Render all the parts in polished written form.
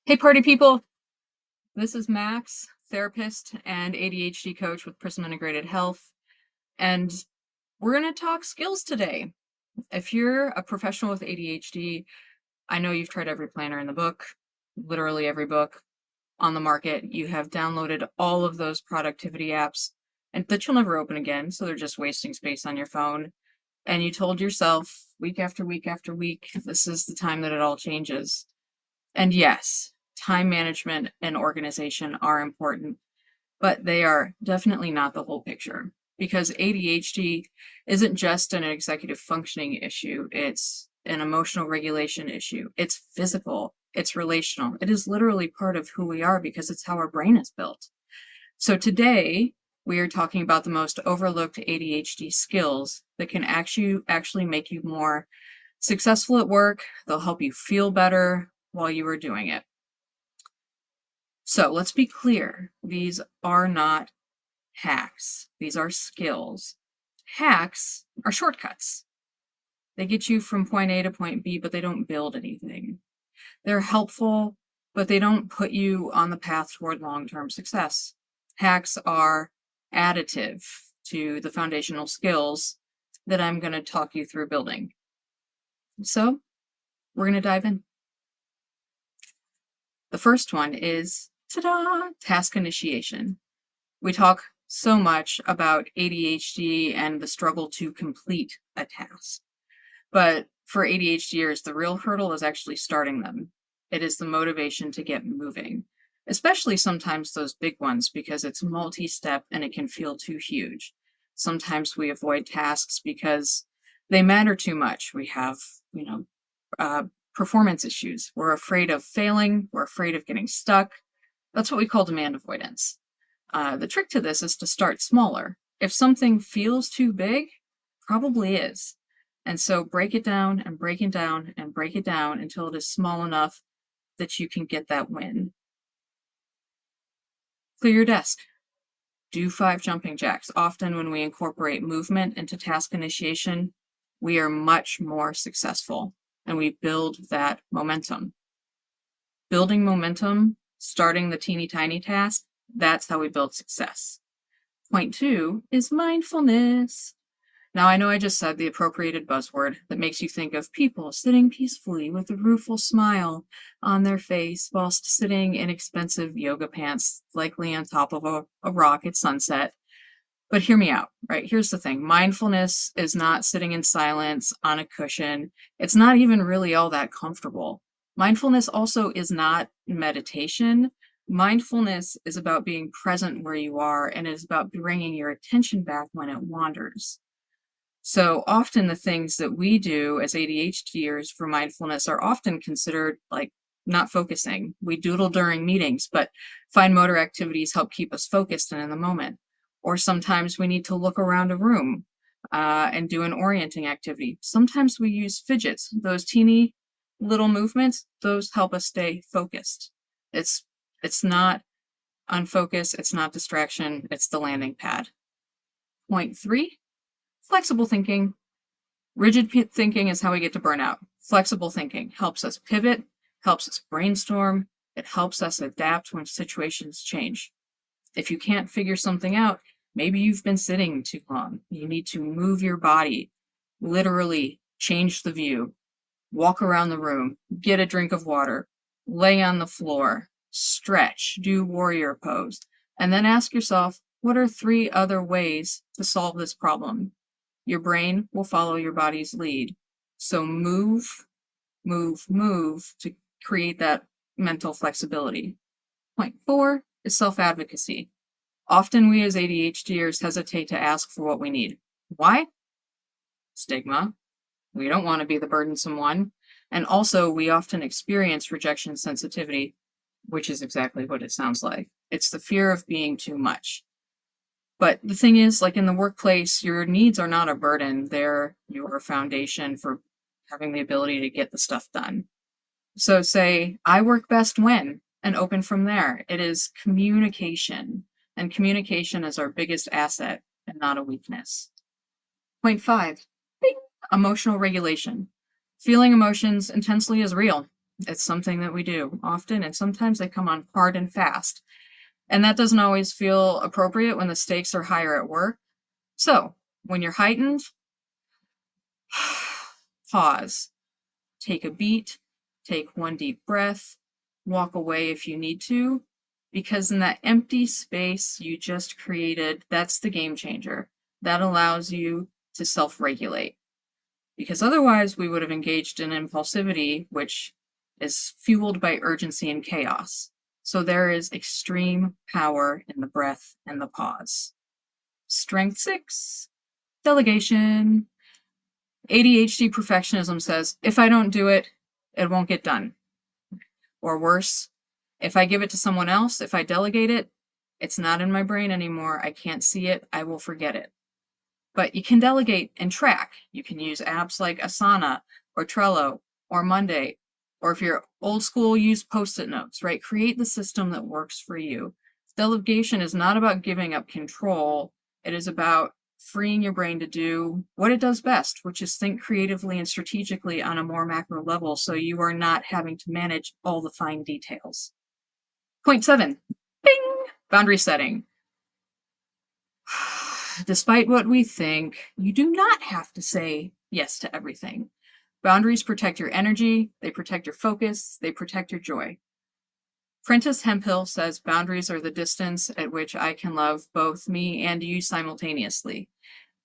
Hey, party people. This is Max, therapist and ADHD coach with Prism Integrated Health. And we're going to talk skills today. If you're a professional with ADHD, I know you've tried every planner in the book, literally every book on the market. You have downloaded all of those productivity apps and that you'll never open again. So they're just wasting space on your phone. And you told yourself week after week after week, this is the time that it all changes. And yes, time management and organization are important, but they are definitely not the whole picture because ADHD isn't just an executive functioning issue. It's an emotional regulation issue. It's physical. It's relational. It is literally part of who we are because it's how our brain is built. So today we are talking about the most overlooked ADHD skills that can actually make you more successful at work. They'll help you feel better while you are doing it. So let's be clear. These are not hacks. These are skills. Hacks are shortcuts. They get you from point A to point B, but they don't build anything. They're helpful, but they don't put you on the path toward long-term success. Hacks are additive to the foundational skills that I'm going to talk you through building. So we're going to dive in. The first one is, ta-da, task initiation. We talk so much about ADHD and the struggle to complete a task. But for ADHDers, the real hurdle is actually starting them. It is the motivation to get moving, especially sometimes those big ones because it's multi-step and it can feel too huge. Sometimes we avoid tasks because they matter too much. We have, uh, performance issues. We're afraid of failing. We're afraid of getting stuck. That's what we call demand avoidance. The trick to this is to start smaller. If something feels too big, probably is. And so break it down and break it down and break it down until it is small enough that you can get that win. Clear your desk. Do 5 jumping jacks. Often when we incorporate movement into task initiation, we are much more successful and we build that momentum. Building momentum, starting the teeny tiny task, that's how we build success. Point 2 is mindfulness. Now, I know I just said the appropriated buzzword that makes you think of people sitting peacefully with a rueful smile on their face whilst sitting in expensive yoga pants, likely on top of a rock at sunset. But hear me out, right? Here's the thing. Mindfulness is not sitting in silence on a cushion. It's not even really all that comfortable. Mindfulness also is not meditation. Mindfulness is about being present where you are and is about bringing your attention back when it wanders. So often the things that we do as ADHDers for mindfulness are often considered like not focusing. We doodle during meetings, but fine motor activities help keep us focused and in the moment. Or sometimes we need to look around a room and do an orienting activity. Sometimes we use fidgets. Those teeny little movements, those help us stay focused. It's not unfocus, it's not distraction, it's the landing pad. Point 3, flexible thinking. Rigid thinking is how we get to burnout. Flexible thinking helps us pivot, helps us brainstorm, it helps us adapt when situations change. If you can't figure something out, maybe you've been sitting too long. You need to move your body, literally change the view, walk around the room, get a drink of water, lay on the floor, stretch, do warrior pose, and then ask yourself, what are 3 other ways to solve this problem? Your brain will follow your body's lead. So move, move, move to create that mental flexibility. Point 4 is self-advocacy. Often we as ADHDers hesitate to ask for what we need. Why? Stigma. We don't want to be the burdensome one. And also, we often experience rejection sensitivity, which is exactly what it sounds like. It's the fear of being too much. But the thing is, like in the workplace, your needs are not a burden. They're your foundation for having the ability to get the stuff done. So say, I work best when, and open from there. It is communication. And communication is our biggest asset and not a weakness. Point 5, bing, emotional regulation. Feeling emotions intensely is real. It's something that we do often, and sometimes they come on hard and fast. And that doesn't always feel appropriate when the stakes are higher at work. So, when you're heightened, pause, take a beat, take one deep breath, walk away if you need to, because in that empty space you just created, that's the game changer. That allows you to self regulate. Because otherwise, we would have engaged in impulsivity, which is fueled by urgency and chaos. So there is extreme power in the breath and the pause. Strength 6, delegation. ADHD perfectionism says, if I don't do it, it won't get done. Or worse, if I give it to someone else, if I delegate it, it's not in my brain anymore. I can't see it. I will forget it. But you can delegate and track. You can use apps like Asana or Trello or Monday, or if you're old school, use Post-it notes, right? Create the system that works for you. Delegation is not about giving up control. It is about freeing your brain to do what it does best, which is think creatively and strategically on a more macro level, so you are not having to manage all the fine details. Point 7, bing, boundary setting. Despite what we think, you do not have to say yes to everything. Boundaries protect your energy, they protect your focus, they protect your joy. Prentice Hemphill says boundaries are the distance at which I can love both me and you simultaneously.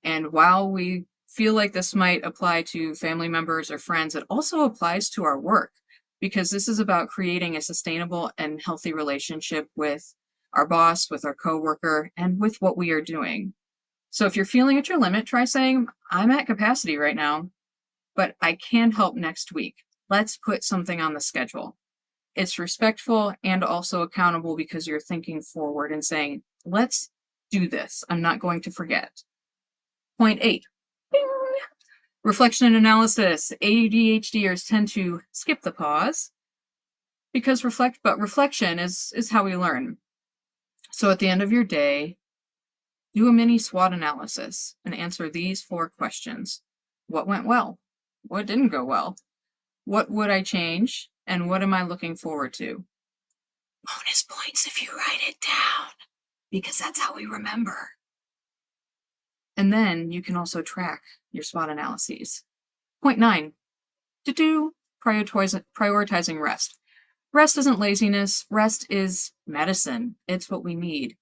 And while we feel like this might apply to family members or friends, it also applies to our work, because this is about creating a sustainable and healthy relationship with our boss, with our coworker, and with what we are doing. So if you're feeling at your limit, try saying, I'm at capacity right now, but I can help next week. Let's put something on the schedule. It's respectful and also accountable because you're thinking forward and saying, let's do this. I'm not going to forget. Point 8, bing, reflection and analysis. ADHDers tend to skip the pause because reflection is how we learn. So at the end of your day, do a mini SWOT analysis and answer these 4 questions. What went well? What didn't go well? What would I change? And what am I looking forward to? Bonus points if you write it down, because that's how we remember. And then you can also track your SWOT analyses. Point 9, to do prioritizing rest. Rest isn't laziness. Rest is medicine. It's what we need.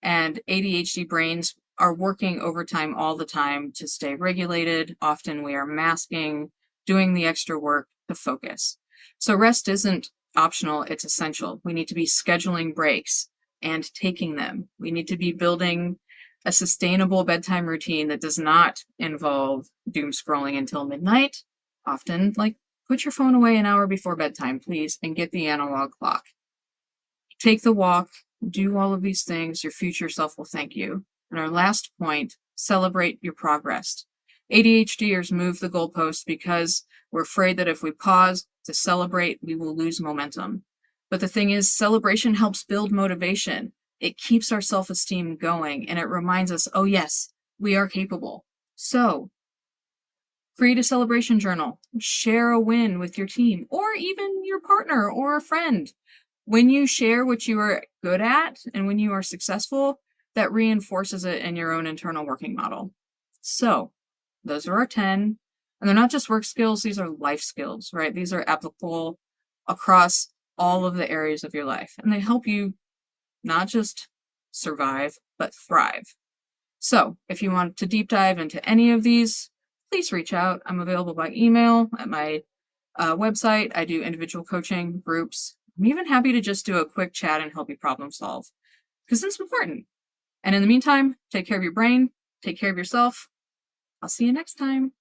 And ADHD brains are working overtime all the time to stay regulated. Often we are masking, doing the extra work to focus. So rest isn't optional, it's essential. We need to be scheduling breaks and taking them. We need to be building a sustainable bedtime routine that does not involve doom scrolling until midnight. Often, like, put your phone away an hour before bedtime, please, and get the analog clock. Take the walk, do all of these things. Your future self will thank you. And our last point, celebrate your progress. ADHDers move the goalposts because we're afraid that if we pause to celebrate, we will lose momentum. But the thing is, celebration helps build motivation. It keeps our self-esteem going, and it reminds us, oh yes, we are capable. So create a celebration journal, share a win with your team, or even your partner or a friend. When you share what you are good at and when you are successful, that reinforces it in your own internal working model. So those are our 10. And they're not just work skills, these are life skills, right? These are applicable across all of the areas of your life. And they help you not just survive, but thrive. So if you want to deep dive into any of these, please reach out. I'm available by email at my website. I do individual coaching groups. I'm even happy to just do a quick chat and help you problem solve, because it's important. And in the meantime, take care of your brain, take care of yourself. I'll see you next time.